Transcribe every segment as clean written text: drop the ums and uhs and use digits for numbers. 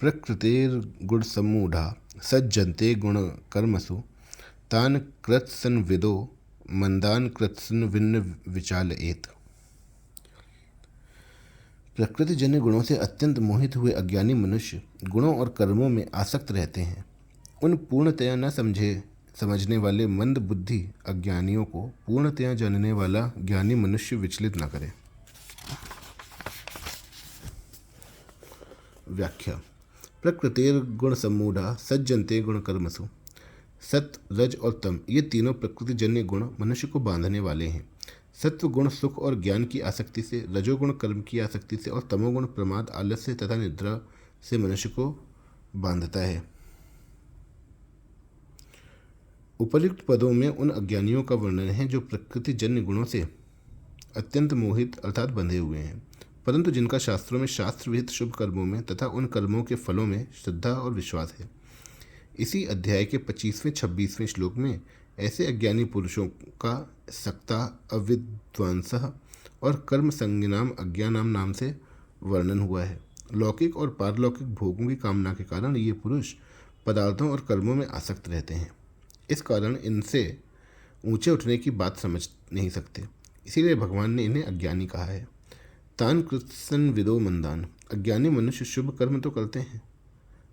प्रकृतिर्गुणसम्मूढ़ा सज्जन्ते गुणकर्मसु तान् कृत्स्नविदो मंदान् कृत्स्नविन्न विचालयेत्। प्रकृतिजन्य गुणों से अत्यंत मोहित हुए अज्ञानी मनुष्य गुणों और कर्मों में आसक्त रहते हैं। उन पूर्णतया न समझने वाले मंद बुद्धि अज्ञानियों को पूर्णतया जानने वाला ज्ञानी मनुष्य विचलित न करे। व्याख्या। प्रकृतिर्गुण सम्मूढ़ा सज्जन्ते गुण कर्मसु। सत्व, रज और तम ये तीनों प्रकृतिजन्य गुण मनुष्य को बांधने वाले हैं। सत्व गुण सुख और ज्ञान की आसक्ति से, रजोगुण कर्म की आसक्ति से और तमोगुण प्रमाद, आलस्य तथा निद्रा से मनुष्य को बांधता है। उपर्युक्त पदों में उन अज्ञानियों का वर्णन है जो प्रकृतिजन्य गुणों से अत्यंत मोहित अर्थात बंधे हुए हैं, परंतु जिनका शास्त्रों में शास्त्र विहित शुभ कर्मों में तथा उन कर्मों के फलों में श्रद्धा और विश्वास है। इसी अध्याय के 25वें-26वें श्लोक में ऐसे अज्ञानी पुरुषों का सक्ता, अविद्वांसः और कर्म संज्ञानाम अज्ञानाम नाम से वर्णन हुआ है। लौकिक और पारलौकिक भोगों की कामना के कारण ये पुरुष पदार्थों और कर्मों में आसक्त रहते हैं। इस कारण इनसे ऊंचे उठने की बात समझ नहीं सकते, इसीलिए भगवान ने इन्हें अज्ञानी कहा है। तान कृत्सन विदो मंदान। अज्ञानी मनुष्य शुभ कर्म तो करते हैं,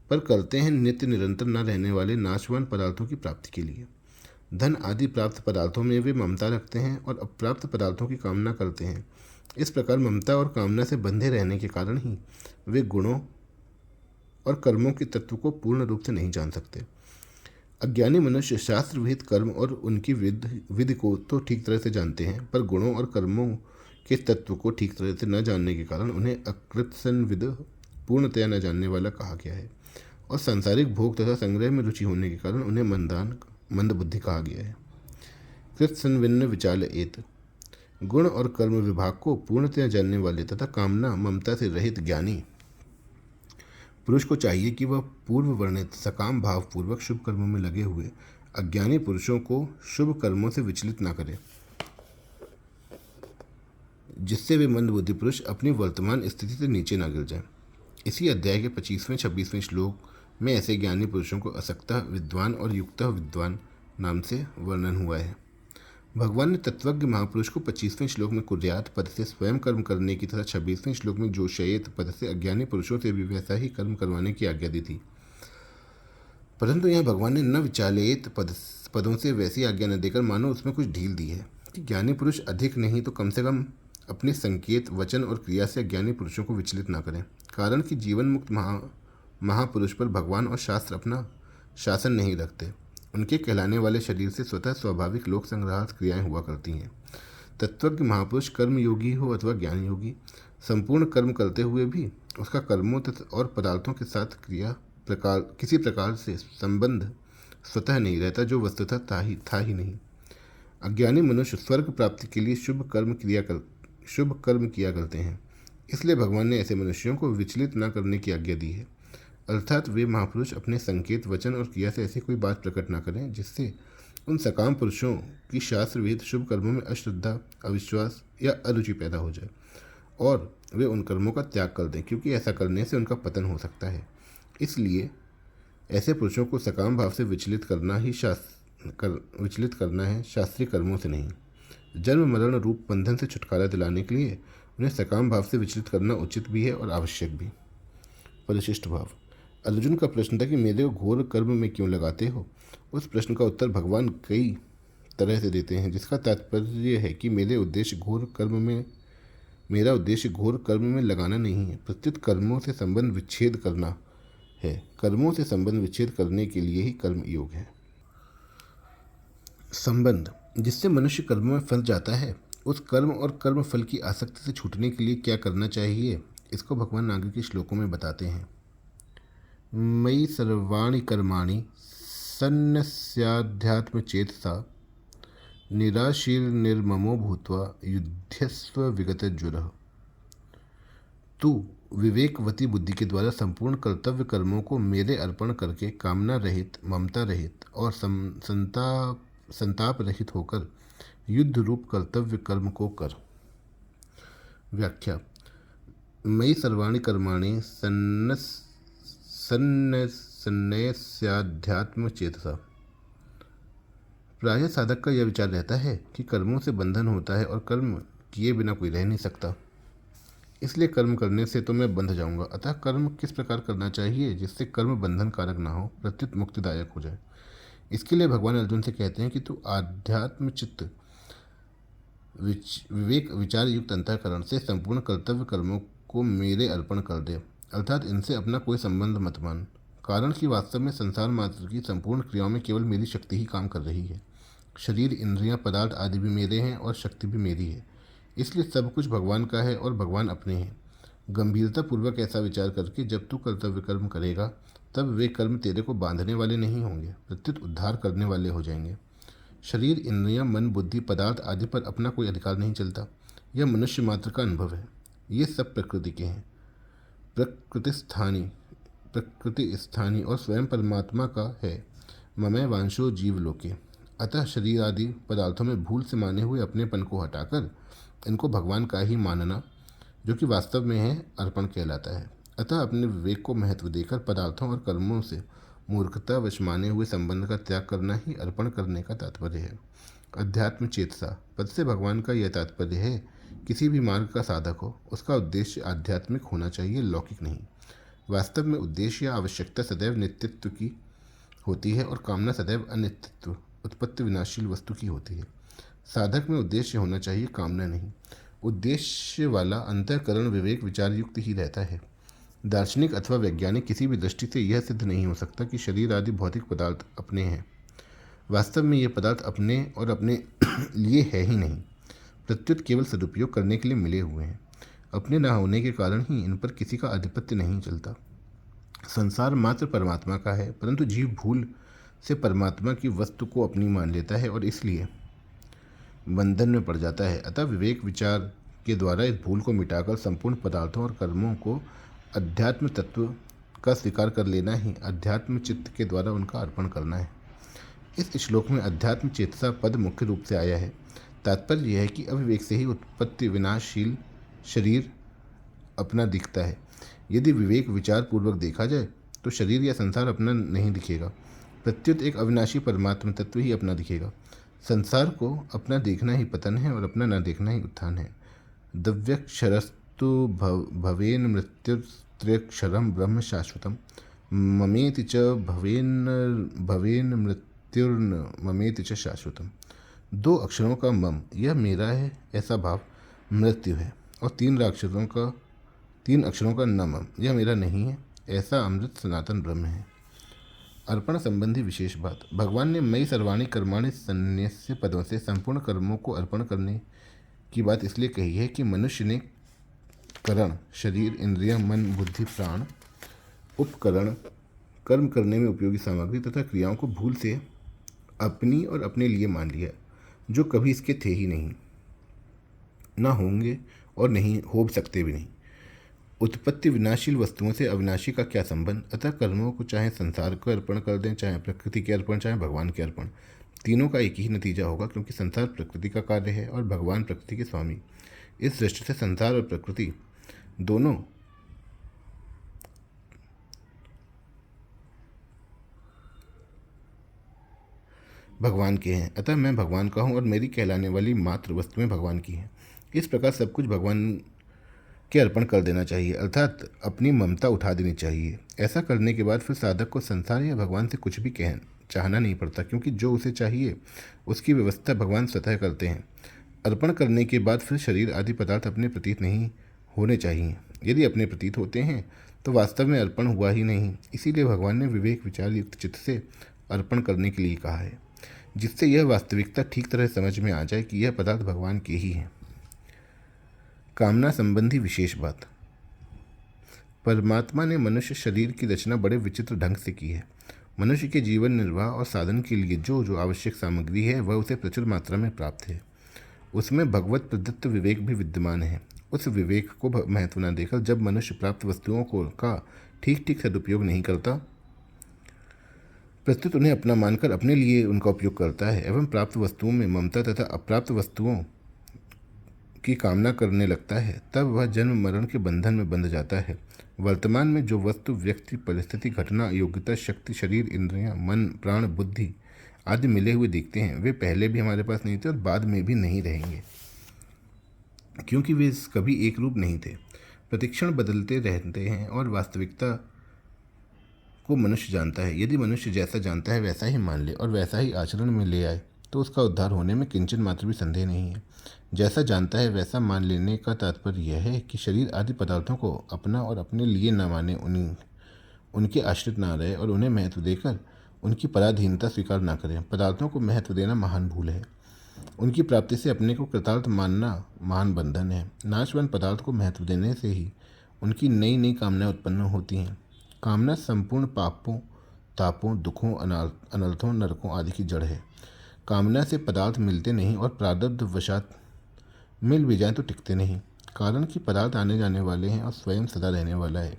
पर करते हैं नित्य निरंतर न रहने वाले नाशवान पदार्थों की प्राप्ति के लिए। धन आदि प्राप्त पदार्थों में वे ममता रखते हैं और अप्राप्त पदार्थों की कामना करते हैं। इस प्रकार ममता और कामना से बंधे रहने के कारण ही वे गुणों और कर्मों के तत्व को पूर्ण रूप से नहीं जान सकते। अज्ञानी मनुष्य शास्त्र विहित कर्म और उनकी विधि को तो ठीक तरह से जानते हैं, पर गुणों और कर्मों के तत्व को ठीक तरह से न जानने के कारण उन्हें अकृत्सनविद, पूर्णतया न जानने वाला कहा गया है, और सांसारिक भोग तथा संग्रह में रुचि होने के कारण उन्हें मंद बुद्धि कहा गया है। कृत्सनविन्न विचालयेत्। गुण और कर्म विभाग को पूर्णतया जानने वाले तथा कामना ममता से रहित ज्ञानी पुरुष को चाहिए कि वह पूर्व वर्णित सकाम भाव पूर्वक शुभ कर्मों में लगे हुए अज्ञानी पुरुषों को शुभ कर्मों से विचलित न करे, जिससे वे मंदबुद्धि पुरुष अपनी वर्तमान स्थिति से नीचे न गिर जाएं। इसी अध्याय के 25वें-26वें श्लोक में ऐसे ज्ञानी पुरुषों को असक्तः विद्वान और युक्तः विद्वान नाम से वर्णन हुआ है। भगवान ने तत्वज्ञ महापुरुष को 25वें श्लोक में कुर्यात पद से स्वयं कर्म करने की तथा 26वें श्लोक में जोशयेत पद से अज्ञानी पुरुषों से भी वैसा ही कर्म करवाने की आज्ञा दी थी, परंतु यहाँ भगवान ने न विचालयेत पदों से वैसी आज्ञा न देकर मानो उसमें कुछ ढील दी है कि ज्ञानी पुरुष अधिक नहीं तो कम से कम अपने संकेत, वचन और क्रिया से अज्ञानी पुरुषों को विचलित न करें। कारण कि जीवन मुक्त महापुरुष पर भगवान और शास्त्र अपना शासन नहीं रखते। उनके कहलाने वाले शरीर से स्वतः स्वाभाविक लोक संग्रहार्थ क्रियाएं हुआ करती हैं। तत्वज्ञ महापुरुष कर्म योगी हो अथवा ज्ञान योगी, संपूर्ण कर्म करते हुए भी उसका कर्मों तथा और पदार्थों के साथ किसी प्रकार से संबंध स्वतः नहीं रहता, जो वस्तुतः था ही नहीं। अज्ञानी मनुष्य स्वर्ग प्राप्ति के लिए शुभ कर्म किया करते हैं, इसलिए भगवान ने ऐसे मनुष्यों को विचलित न करने की आज्ञा दी है। अर्थात वे महापुरुष अपने संकेत, वचन और क्रिया से ऐसी कोई बात प्रकट न करें जिससे उन सकाम पुरुषों की शास्त्र विहित शुभ कर्मों में अश्रद्धा, अविश्वास या अरुचि पैदा हो जाए और वे उन कर्मों का त्याग कर दें, क्योंकि ऐसा करने से उनका पतन हो सकता है। इसलिए ऐसे पुरुषों को सकाम भाव से विचलित करना है, शास्त्रीय कर्मों से नहीं। जन्म मरण रूप बंधन से छुटकारा दिलाने के लिए उन्हें सकाम भाव से विचलित करना उचित भी है और आवश्यक भी। परिशिष्ट भाव। अर्जुन का प्रश्न था कि मेरे घोर कर्म में क्यों लगाते हो। उस प्रश्न का उत्तर भगवान कई तरह से देते हैं, जिसका तात्पर्य है कि मेरा उद्देश्य घोर कर्म में लगाना नहीं है, प्रत्युत कर्मों से संबंध विच्छेद करना है। कर्मों से संबंध विच्छेद करने के लिए ही कर्म योग है। संबंध जिससे मनुष्य कर्म में फंस जाता है, उस कर्म और कर्म फल की आसक्ति से छूटने के लिए क्या करना चाहिए, इसको भगवान आगे के श्लोकों में बताते हैं। मयि सर्वाणि कर्माणि सन्न्यस्याध्यात्मचेतसा निराशीर्निर्ममो भूत्वा युध्यस्व विगतज्वरः। तू विवेकवती बुद्धि के द्वारा संपूर्ण कर्तव्य कर्मों को मेरे अर्पण करके कामना रहित, ममता रहित और संताप रहित होकर युद्ध रूप कर्तव्य कर्म को कर। व्याख्या। मयि सर्वाणि कर्माणि संन्यास्याध्यात्म चेतसा। प्रायः साधक का यह विचार रहता है कि कर्मों से बंधन होता है और कर्म किए बिना कोई रह नहीं सकता, इसलिए कर्म करने से तो मैं बंध जाऊंगा। अतः कर्म किस प्रकार करना चाहिए जिससे कर्म बंधन कारक ना हो, प्रत्युत मुक्तिदायक हो जाए। इसके लिए भगवान अर्जुन से कहते हैं कि तू आध्यात्म चित्त विवेक विचार युक्त अंतःकरण से संपूर्ण कर्तव्य कर्मों को मेरे अर्पण कर दे, अर्थात इनसे अपना कोई संबंध मत मान। कारण कि वास्तव में संसार मात्र की संपूर्ण क्रियाओं में केवल मेरी शक्ति ही काम कर रही है। शरीर, इंद्रियां, पदार्थ आदि भी मेरे हैं और शक्ति भी मेरी है, इसलिए सब कुछ भगवान का है और भगवान अपने हैं। गंभीरता पूर्वक ऐसा विचार करके जब तू कर्तव्य कर्म करेगा तब वे कर्म तेरे को बांधने वाले नहीं होंगे, प्रत्युत उद्धार करने वाले हो जाएंगे। शरीर, इंद्रियां, मन, बुद्धि, पदार्थ आदि पर अपना कोई अधिकार नहीं चलता। यह मनुष्य मात्र का अनुभव है। ये सब प्रकृति के हैं, प्रकृति स्थानीय और स्वयं परमात्मा का है। ममय वांशो जीव लोके। अतः शरीर आदि पदार्थों में भूल से माने हुए अपनेपन को हटाकर इनको भगवान का ही मानना, जो कि वास्तव में है, अर्पण कहलाता है। अतः अपने विवेक को महत्व देकर पदार्थों और कर्मों से मूर्खतावश माने हुए संबंध का त्याग करना ही अर्पण करने का तात्पर्य है। अध्यात्म चेतसा पद से भगवान का यह तात्पर्य है, किसी भी मार्ग का साधक हो उसका उद्देश्य आध्यात्मिक होना चाहिए, लौकिक नहीं। वास्तव में उद्देश्य या आवश्यकता सदैव नित्यत्व की होती है और कामना सदैव अनित्यत्व, उत्पत्ति विनाशील वस्तु की होती है। साधक में उद्देश्य होना चाहिए, कामना नहीं। उद्देश्य वाला अंतःकरण विवेक विचार युक्त ही रहता है। दार्शनिक अथवा वैज्ञानिक किसी भी दृष्टि से यह सिद्ध नहीं हो सकता कि शरीर आदि भौतिक पदार्थ अपने हैं। वास्तव में ये पदार्थ अपने और अपने लिए है ही नहीं, प्रत्युत केवल सदुपयोग करने के लिए मिले हुए हैं। अपने न होने के कारण ही इन पर किसी का आधिपत्य नहीं चलता। संसार मात्र परमात्मा का है, परंतु जीव भूल से परमात्मा की वस्तु को अपनी मान लेता है और इसलिए बंधन में पड़ जाता है। अतः विवेक विचार के द्वारा इस भूल को मिटाकर संपूर्ण पदार्थों और कर्मों को अध्यात्म तत्व का स्वीकार कर लेना ही अध्यात्म चित्त के द्वारा उनका अर्पण करना है। इस श्लोक में अध्यात्म चेतसा पद मुख्य रूप से आया है। तात्पर्य यह है कि अविवेक से ही उत्पत्ति विनाशशील शरीर अपना दिखता है। यदि विवेक विचार पूर्वक देखा जाए तो शरीर या संसार अपना नहीं दिखेगा, प्रत्युत एक अविनाशी परमात्मा तत्व ही अपना दिखेगा। संसार को अपना देखना ही पतन है और अपना न देखना ही उत्थान है। दव्यक्षरस्तु भवेन मृत्युर्त्र्यक्षरम ब्रह्म शाश्वतम ममेति च भवेन मृत्युर्न ममेति च शाश्वतम। दो अक्षरों का मम, यह मेरा है ऐसा भाव मृत्यु है, और तीन अक्षरों का न मम, यह मेरा नहीं है ऐसा अमृत सनातन ब्रह्म है। अर्पण संबंधी विशेष बात। भगवान ने मई सर्वाणी कर्माणि संन्यास्य पदों से संपूर्ण कर्मों को अर्पण करने की बात इसलिए कही है कि मनुष्य ने करण, शरीर, इंद्रियां, मन, बुद्धि, प्राण, उपकरण, कर्म करने में उपयोगी सामग्री तथा क्रियाओं को भूल से अपनी और अपने लिए मान लिया, जो कभी इसके थे ही नहीं, ना होंगे और नहीं हो सकते भी नहीं। उत्पत्ति विनाशील वस्तुओं से अविनाशी का क्या संबंध। अतः कर्मों को चाहे संसार को अर्पण कर दें, चाहे प्रकृति के अर्पण, चाहे भगवान के अर्पण, तीनों का एक ही नतीजा होगा, क्योंकि संसार प्रकृति का कार्य है और भगवान प्रकृति के स्वामी। इस दृष्टि से संसार और प्रकृति दोनों भगवान के हैं। अतः मैं भगवान का हूँ और मेरी कहलाने वाली मात्र वस्तुएं भगवान की हैं। इस प्रकार सब कुछ भगवान के अर्पण कर देना चाहिए, अर्थात अपनी ममता उठा देनी चाहिए। ऐसा करने के बाद फिर साधक को संसार या भगवान से कुछ भी चाहना नहीं पड़ता, क्योंकि जो उसे चाहिए उसकी व्यवस्था भगवान स्वतः करते हैं। अर्पण करने के बाद फिर शरीर आदि पदार्थ अपने प्रतीत नहीं होने चाहिए। यदि अपने प्रतीत होते हैं तो वास्तव में अर्पण हुआ ही नहीं। इसीलिए भगवान ने विवेक विचार युक्त चित्त से अर्पण करने के लिए कहा है, जिससे यह वास्तविकता ठीक तरह समझ में आ जाए कि यह पदार्थ भगवान के ही हैं। कामना संबंधी विशेष बात। परमात्मा ने मनुष्य शरीर की रचना बड़े विचित्र ढंग से की है। मनुष्य के जीवन निर्वाह और साधन के लिए जो जो आवश्यक सामग्री है वह उसे प्रचुर मात्रा में प्राप्त है। उसमें भगवत प्रदत्त विवेक भी विद्यमान है। उस विवेक को महत्व न देकर जब मनुष्य प्राप्त वस्तुओं का ठीक ठीक सदुपयोग नहीं करता, प्रत्युत उन्हें अपना मानकर अपने लिए उनका उपयोग करता है एवं प्राप्त वस्तुओं में ममता तथा अप्राप्त वस्तुओं की कामना करने लगता है, तब वह जन्म मरण के बंधन में बंध जाता है वर्तमान में जो वस्तु, व्यक्ति, परिस्थिति, घटना, योग्यता, शक्ति, शरीर, इंद्रियां, मन, प्राण, बुद्धि आदि मिले हुए दिखते हैं, वे पहले भी हमारे पास नहीं थे और बाद में भी नहीं रहेंगे, क्योंकि वे कभी एक रूप नहीं थे। प्रतिक्षण बदलते रहते हैं और वास्तविकता को मनुष्य जानता है। यदि मनुष्य जैसा जानता है वैसा ही मान ले और वैसा ही आचरण में ले आए तो उसका उद्धार होने में किंचन मात्र भी संदेह नहीं है। जैसा जानता है वैसा मान लेने का तात्पर्य यह है कि शरीर आदि पदार्थों को अपना और अपने लिए न माने, उनके आश्रित ना रहे और उन्हें महत्व देकर उनकी पराधीनता स्वीकार न करें। पदार्थों को महत्व देना महान भूल है। उनकी प्राप्ति से अपने को कृतार्थ मानना महान बंधन है। नाशवान पदार्थ को महत्व देने से ही उनकी नई नई कामनाएं उत्पन्न होती हैं। कामना संपूर्ण पापों, तापों, दुखों, अनर्थों, नरकों आदि की जड़ है। कामना से पदार्थ मिलते नहीं और प्रारब्ध वशात मिल भी जाए तो टिकते नहीं, कारण कि पदार्थ आने जाने वाले हैं और स्वयं सदा रहने वाला है।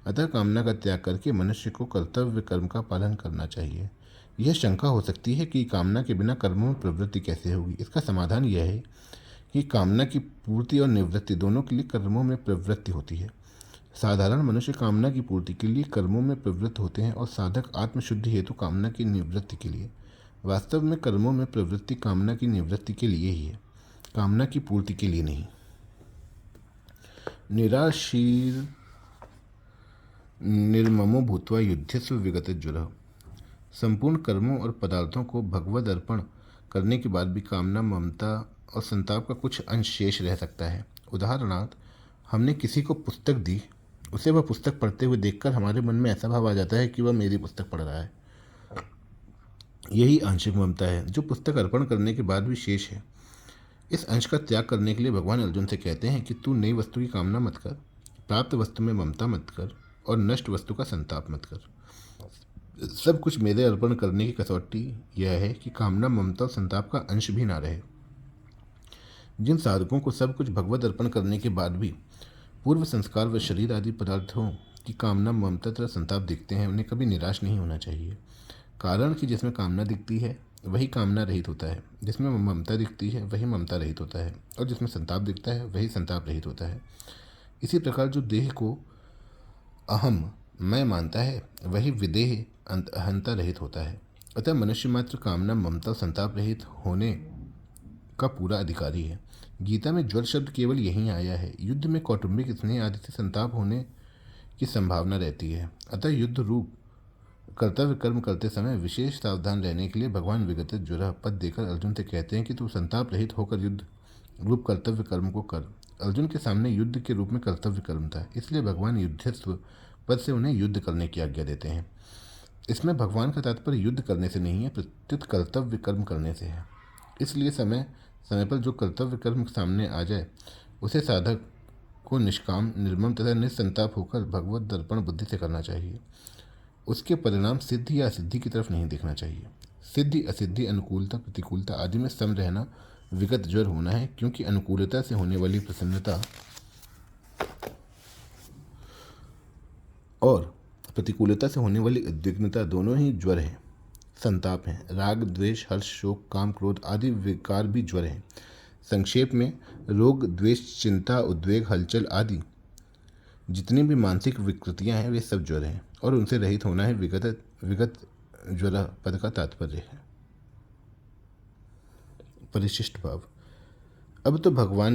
अतः कामना का त्याग करके मनुष्य को कर्तव्य कर्म का पालन करना चाहिए। यह शंका हो सकती है कि कामना के बिना कर्मों में प्रवृत्ति कैसे होगी। इसका समाधान यह है कि कामना की पूर्ति और निवृत्ति दोनों के लिए कर्मों में प्रवृत्ति होती है। साधारण मनुष्य कामना की पूर्ति के लिए कर्मों में प्रवृत्त होते हैं और साधक आत्मशुद्धि हेतु कामना की निवृत्ति के लिए। वास्तव में कर्मों में प्रवृत्ति कामना की निवृत्ति के लिए ही है, कामना की पूर्ति के लिए नहीं। निराशीर निर्ममो भूत्वा युध्यस्व विगत ज्वरः। संपूर्ण कर्मों और पदार्थों को भगवद अर्पण करने के बाद भी कामना, ममता और संताप का कुछ अंश शेष रह सकता है। उदाहरणार्थ, हमने किसी को पुस्तक दी, उसे वह पुस्तक पढ़ते हुए देखकर हमारे मन में ऐसा भाव आ जाता है कि वह मेरी पुस्तक पढ़ रहा है। यही आंशिक ममता है जो पुस्तक अर्पण करने के बाद भी शेष है। इस अंश का त्याग करने के लिए भगवान अर्जुन से कहते हैं कि तू नई वस्तु की कामना मत कर, प्राप्त वस्तु में ममता मत कर और नष्ट वस्तु का संताप मत कर। सब कुछ मेरे अर्पण करने की कसौटी यह है कि कामना, ममता और संताप का अंश भी ना रहे। जिन साधकों को सब कुछ भगवत अर्पण करने के बाद भी पूर्व संस्कार व शरीर आदि पदार्थों की कामना, ममता तथा संताप दिखते हैं, उन्हें कभी निराश नहीं होना चाहिए। कारण कि जिसमें कामना दिखती है वही कामना रहित होता है, जिसमें ममता दिखती है वही ममता रहित होता है और जिसमें संताप दिखता है वही संताप रहित होता है। इसी प्रकार जो देह को अहम, मैं मानता है वही विदेह, अहंता रहित होता है। अतः मनुष्य मात्र कामना, ममता और संताप रहित होने का पूरा अधिकारी है। गीता में ज्वर शब्द केवल यहीं आया है। युद्ध में कौटुंबिक स्नेह आदि से संताप होने की संभावना रहती है। अतः युद्ध रूप कर्तव्य कर्म करते समय विशेष सावधान रहने के लिए भगवान विगत ज्वर पद देकर अर्जुन से कहते हैं कि तू संताप रहित होकर युद्ध रूप कर्तव्य कर्म को कर। अर्जुन के सामने युद्ध के रूप में कर्तव्य कर्म था, इसलिए भगवान युद्धस्व पद से उन्हें युद्ध करने की आज्ञा देते हैं। इसमें भगवान का तात्पर्य युद्ध करने से नहीं है, प्रत्युत कर्तव्य कर्म करने से है। इसलिए समय समय पर जो कर्तव्य कर्म सामने आ जाए उसे साधक को निष्काम, निर्मम तथा निस्संताप होकर भगवत दर्पण बुद्धि से करना चाहिए। उसके परिणाम सिद्धि या असिद्धि की तरफ नहीं देखना चाहिए। सिद्धि, असिद्धि, अनुकूलता, प्रतिकूलता आदि में सम रहना विगत ज्वर होना है, क्योंकि अनुकूलता से होने वाली प्रसन्नता और प्रतिकूलता से होने वाली उद्विग्नता दोनों ही ज्वर हैं, संताप हैं। राग, द्वेष, हर्ष, शोक, काम, क्रोध आदि विकार भी ज्वर हैं। संक्षेप में, रोग, द्वेष, चिंता, उद्वेग, हलचल आदि जितनी भी मानसिक विकृतियां हैं वे सब ज्वर हैं और उनसे रहित होना है विगत ज्वर पद का तात्पर्य है। परिशिष्ट भाव। अब तो भगवान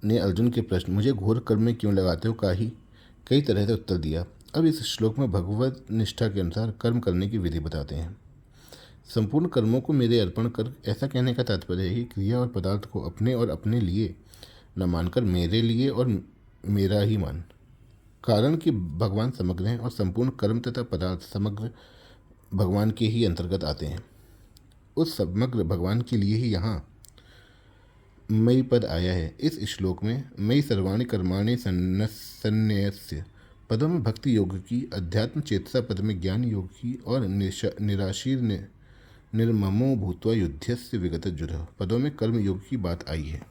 ने अर्जुन के प्रश्न मुझे घोर कर्म में क्यों लगाते हो का ही कई तरह से उत्तर दिया। अब इस श्लोक में भगवत निष्ठा के अनुसार कर्म करने की विधि बताते हैं। संपूर्ण कर्मों को मेरे अर्पण कर, ऐसा कहने का तात्पर्य है कि क्रिया और पदार्थ को अपने और अपने लिए न मानकर मेरे लिए और मेरा ही मान। कारण कि भगवान समग्र हैं और संपूर्ण कर्म तथा पदार्थ समग्र भगवान के ही अंतर्गत आते हैं। उस समग्र भगवान के लिए ही यहाँ मई पद आया है। इस श्लोक में मई सर्वाणि कर्माणि संन्यस्य पदों में भक्ति योग की, अध्यात्म चेतसा पद में ज्ञान योग की और निराशीर निर्ममो भूत्वा युद्धस्य विगत ज्वर पदों में कर्म योग की बात आई है।